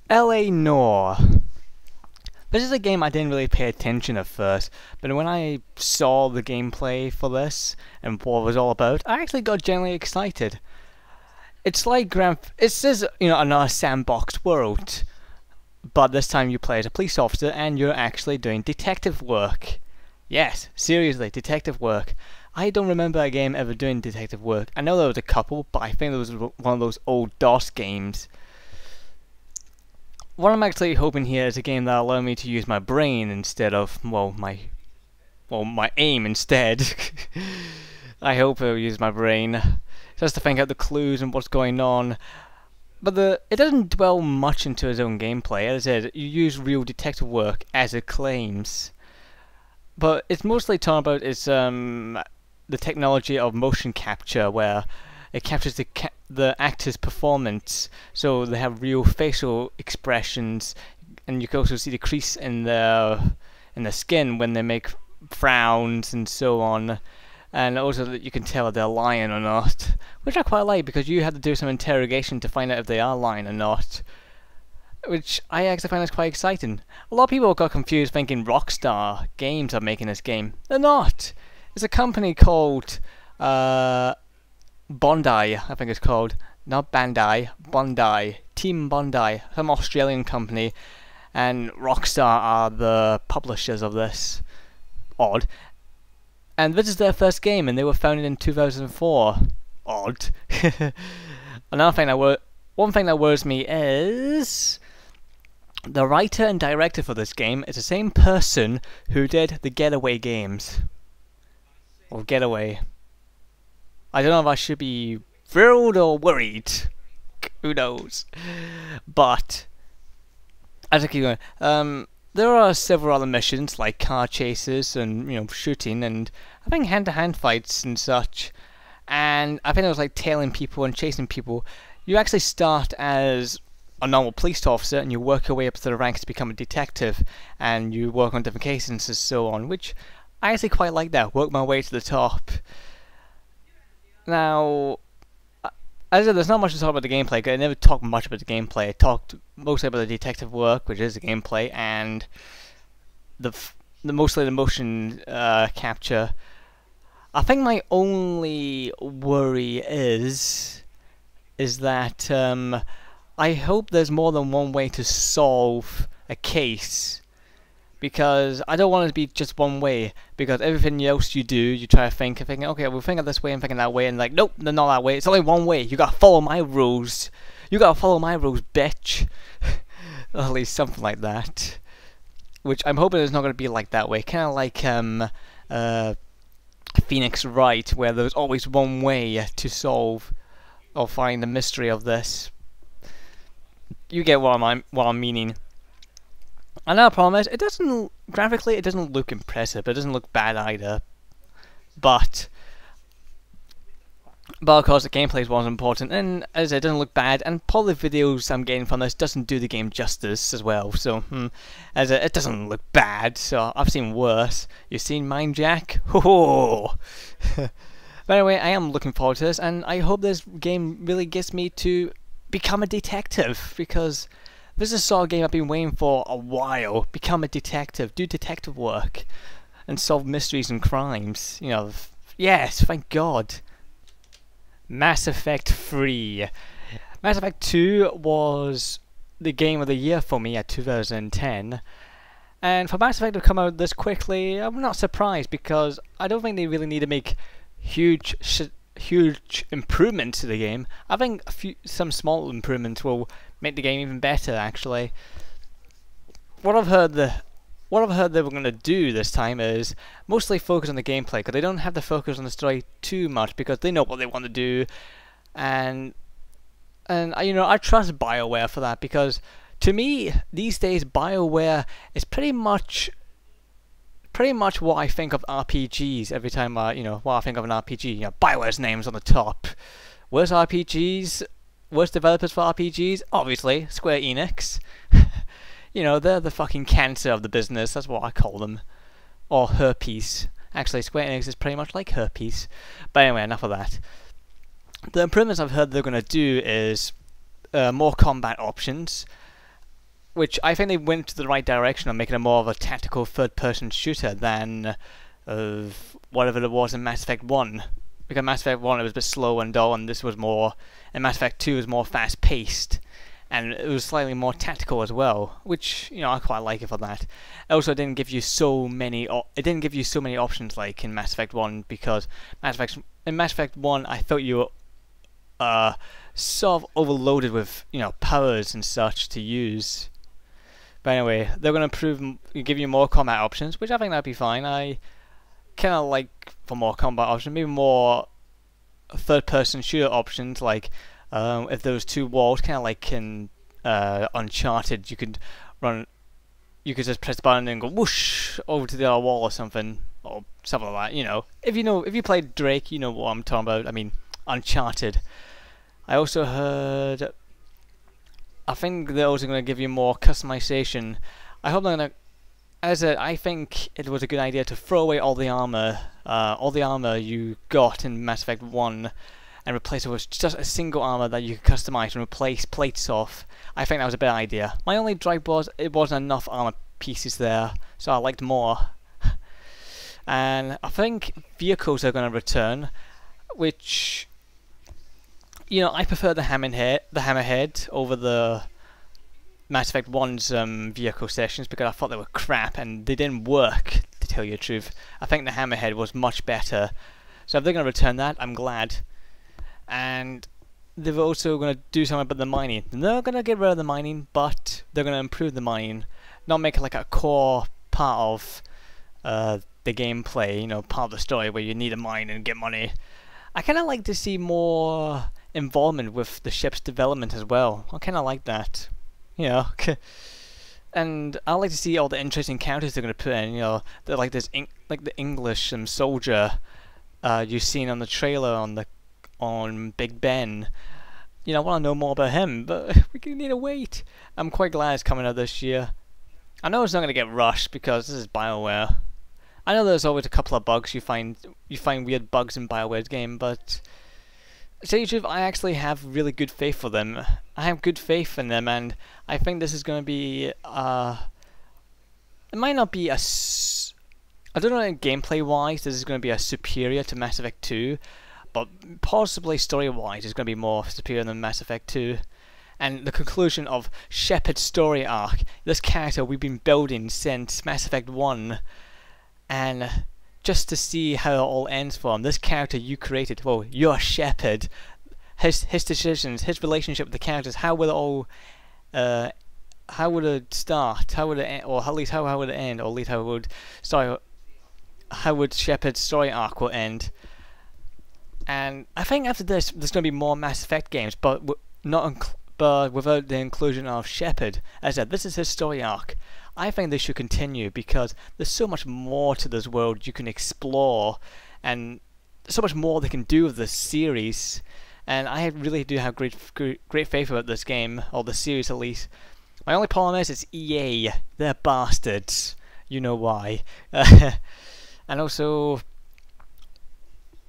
LA Noire. This is a game I didn't really pay attention at first, but when I saw the gameplay for this and what it was all about, I actually got genuinely excited. It's like it says, another sandbox world, but this time you play as a police officer and you're actually doing detective work. Yes, seriously, detective work. I don't remember a game ever doing detective work. I know there was a couple, but I think there was one of those old DOS games. What I'm actually hoping here is a game that'll allow me to use my brain instead of, my aim instead. I hope it'll use my brain, just to think out the clues and what's going on. But it doesn't dwell much into its own gameplay. As I said, you use real detective work as it claims. But it's mostly talking about the technology of motion capture, where it captures the actor's performance, so they have real facial expressions, and you can also see the crease in their skin when they make frowns and so on, and also that you can tell if they're lying or not, which I quite like because you have to do some interrogation to find out if they are lying or not, which I actually find is quite exciting. A lot of people got confused thinking Rockstar Games are making this game. They're not. It's a company called Bondi, I think it's called. Not Bandai, Bondi. Team Bondi, some Australian company, and Rockstar are the publishers of this. Odd. And this is their first game, and they were founded in 2004. Odd. One thing that worries me is the writer and director for this game is the same person who did the Getaway games. Or Getaway. I don't know if I should be thrilled or worried. Who knows? But as I keep going, there are several other missions like car chases and shooting and I think hand-to-hand fights and such. And I think it was like tailing people and chasing people. You actually start as a normal police officer and you work your way up to the ranks to become a detective, and you work on different cases and so on, which I actually quite like that. Work my way to the top. Now, as I said, there's not much to talk about the gameplay, because I never talked much about the gameplay. I talked mostly about the detective work, which is the gameplay, and mostly the motion capture. I think my only worry is that I hope there's more than one way to solve a case, because I don't want it to be just one way, because everything else you do, you try to thinking, okay, we'll think of this way and thinking that way, and like, nope, they're not that way, it's only one way, you gotta follow my rules, bitch. Or at least something like that, which I'm hoping it's not gonna be like that way, kinda like Phoenix Wright, where there's always one way to solve or find the mystery of this. You get what I'm meaning. Another problem is, graphically it doesn't look impressive, it doesn't look bad either. But of course the gameplay is what's important, and as I said, it doesn't look bad, and probably the videos I'm getting from this doesn't do the game justice as well, so as it doesn't look bad, so I've seen worse. You've seen mine, Jack? Ho. But anyway, I am looking forward to this, and I hope this game really gets me to become a detective, because this is the sort of game I've been waiting for a while. Become a detective, do detective work, and solve mysteries and crimes. Yes, thank God. Mass Effect 3. Mass Effect 2 was the game of the year for me at 2010. And for Mass Effect to come out this quickly, I'm not surprised, because I don't think they really need to make huge improvements to the game. I think some small improvements will make the game even better, actually. What I've heard they were going to do this time is mostly focus on the gameplay, because they don't have to focus on the story too much, because they know what they want to do, and I trust BioWare for that, because to me these days BioWare is pretty much what I think of RPGs every time what I think of an RPG. BioWare's name's on the top. Worst RPGs, worst developers for RPGs, obviously Square Enix. They're the fucking cancer of the business, that's what I call them. Or herpes. Actually, Square Enix is pretty much like herpes. But anyway, enough of that. The improvements I've heard they're going to do is more combat options, which I think they went to the right direction of making it more of a tactical third-person shooter than whatever it was in Mass Effect 1. Because Mass Effect 1 it was a bit slow and dull, and this was more, and Mass Effect 2 was more fast-paced, and it was slightly more tactical as well, which, you know, I quite like it for that. It also didn't give you so many options like in Mass Effect 1, because in Mass Effect 1 I thought you were sort of overloaded with, you know, powers and such to use. But anyway, they're going to give you more combat options, which I think that'd be fine. I kind of like for more combat options, maybe more third-person shooter options, like if there was two walls, kind of like in Uncharted, you could just press the button and go whoosh over to the other wall or something like that. You know, if you played Drake, you know what I'm talking about. I mean, Uncharted. I also heard, I think they're also going to give you more customization. I hope they're going to, I think it was a good idea to throw away all the armor you got in Mass Effect 1 and replace it with just a single armor that you could customize and replace plates off. I think that was a bad idea. My only gripe was it wasn't enough armor pieces there, so I liked more. And I think vehicles are going to return, which, you know, I prefer the Hammerhead over the Mass Effect 1's vehicle sessions, because I thought they were crap and they didn't work, to tell you the truth. I think the Hammerhead was much better. So if they're going to return that, I'm glad. And they're also going to do something about the mining. They're not going to get rid of the mining, but they're going to improve the mining. Not make it like a core part of the gameplay, you know, part of the story where you need to mine and get money. I kind of like to see more involvement with the ship's development as well. I kind of like that. You know, and I like to see all the interesting characters they're going to put in. You know, like this, like the English soldier you've seen on the trailer on Big Ben. You know, I want to know more about him, but we need to wait. I'm quite glad it's coming out this year. I know it's not going to get rushed because this is BioWare. I know there's always a couple of bugs you find weird bugs in BioWare's game, but to tell you the truth, I actually have really good faith for them. I have good faith in them, and I think this is going to be, it might not be I don't know, gameplay-wise, this is going to be a superior to Mass Effect 2, but possibly story-wise, it's going to be more superior than Mass Effect 2. And the conclusion of Shepard's story arc, this character we've been building since Mass Effect 1, and just to see how it all ends for him. This character you created, well, you're Shepard. His decisions, his relationship with the characters, how would it all, how would it start? How would it end? Or at least how would it end? Or at least how would Shepard's story arc will end? And I think after this, there's going to be more Mass Effect games, but but without the inclusion of Shepard. As I said, this is his story arc. I think they should continue because there's so much more to this world you can explore, and so much more they can do with this series. And I really do have great faith about this game, or the series at least. My only problem is it's EA. They're bastards. You know why. And also,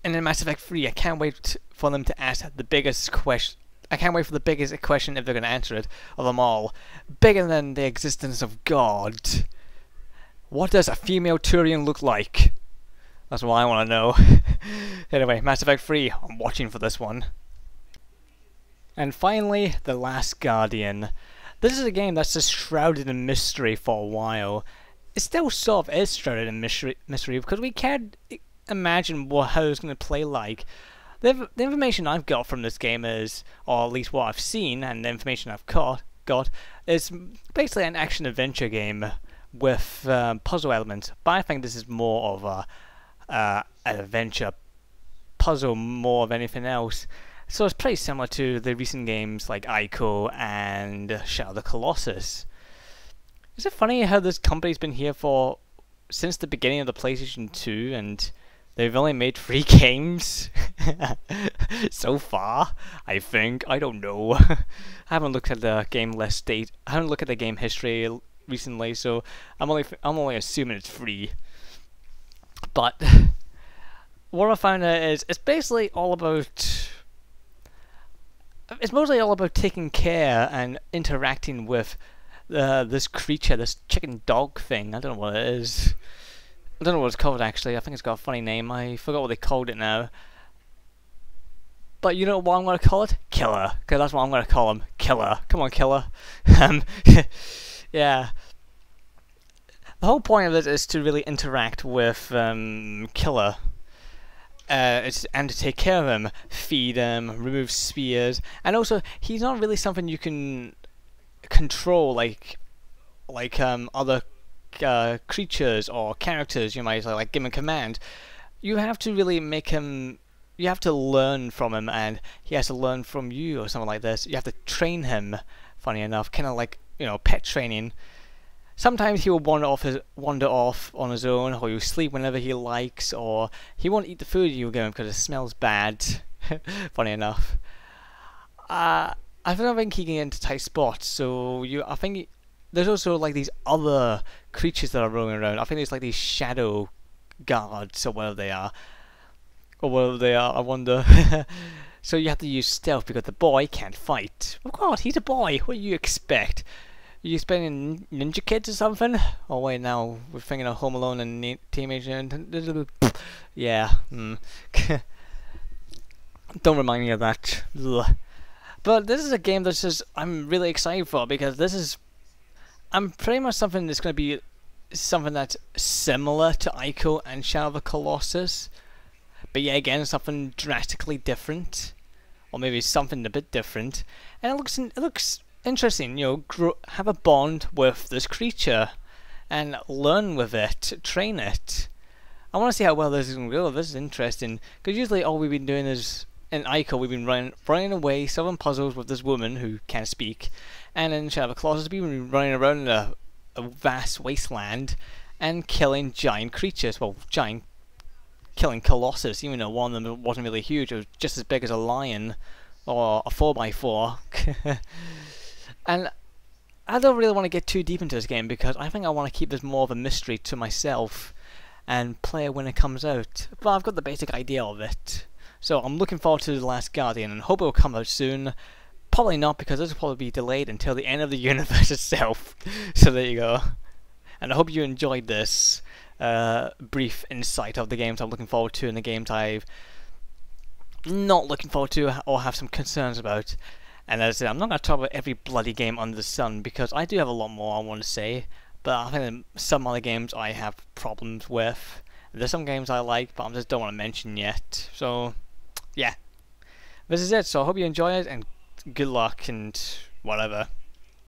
and in Mass Effect 3, I can't wait for them to ask the biggest question. I can't wait for the biggest question, if they're going to answer it, of them all. Bigger than the existence of God. What does a female Turian look like? That's what I want to know. Anyway, Mass Effect 3, I'm watching for this one. And finally, The Last Guardian. This is a game that's just shrouded in mystery for a while. It still sort of is shrouded in mystery because we can't imagine how it's going to play like. The information I've got from this game is, or at least what I've seen, and the information I've got is basically an action-adventure game with puzzle elements. But I think this is more of an adventure puzzle more of anything else. So it's pretty similar to the recent games like Ico and Shadow of the Colossus. Is it funny how this company's been here since the beginning of the PlayStation 2 and they've only made 3 games so far, I think. I don't know. I haven't looked at the game list date. I haven't looked at the game history recently, so I'm only assuming it's 3. But what I found out is it's basically all about. It's mostly all about taking care and interacting with this creature, this chicken dog thing. I don't know what it is. I don't know what it's called actually. I think it's got a funny name. I forgot what they called it now. But you know what I'm going to call it? Killer. Because that's what I'm going to call him. Killer. Come on, Killer. Yeah. The whole point of this is to really interact with Killer. And to take care of him. Feed him, remove spears. And also, he's not really something you can control like other creatures or characters. You might like give him a command. You have to really make him. You have to learn from him, and he has to learn from you, or something like this. You have to train him. Funny enough, kind of like pet training. Sometimes he will wander off on his own, or he'll sleep whenever he likes, or he won't eat the food you give him because it smells bad. Funny enough. I don't think he can get into tight spots, so I think there's also like these other creatures that are roaming around. I think there's like these shadow guards or whatever they are. I wonder. So you have to use stealth because the boy can't fight. Oh god, he's a boy. What do you expect? Are you expecting Ninja Kids or something? Oh wait, now we're thinking of Home Alone and Teenage. Yeah. Don't remind me of that. Ugh. But this is a game I'm really excited for, because I'm pretty much something that's going to be something that's similar to Ico and Shadow of the Colossus. But yeah, again, something drastically different, or maybe something a bit different, and it looks interesting. Have a bond with this creature, and learn with it, train it. I want to see how well this is going to go. This is interesting, because usually all we've been doing is in Ico we've been running away, solving puzzles with this woman who can't speak, and in Shadow of the Colossus we've been running around in a vast wasteland and killing giant creatures. Well, killing Colossus, even though one of them wasn't really huge. It was just as big as a lion or a 4x4. And I don't really want to get too deep into this game, because I think I want to keep this more of a mystery to myself and play it when it comes out. But I've got the basic idea of it. So I'm looking forward to The Last Guardian and hope it will come out soon. Probably not, because this will probably be delayed until the end of the universe itself. So there you go. And I hope you enjoyed this brief insight of the games I'm looking forward to and the games I've not looking forward to or have some concerns about. And as I said, I'm not going to talk about every bloody game under the sun, because I do have a lot more I want to say, but I think some other games I have problems with. There's some games I like, but I just don't want to mention yet. So yeah, this is it. So I hope you enjoy it, and good luck and whatever.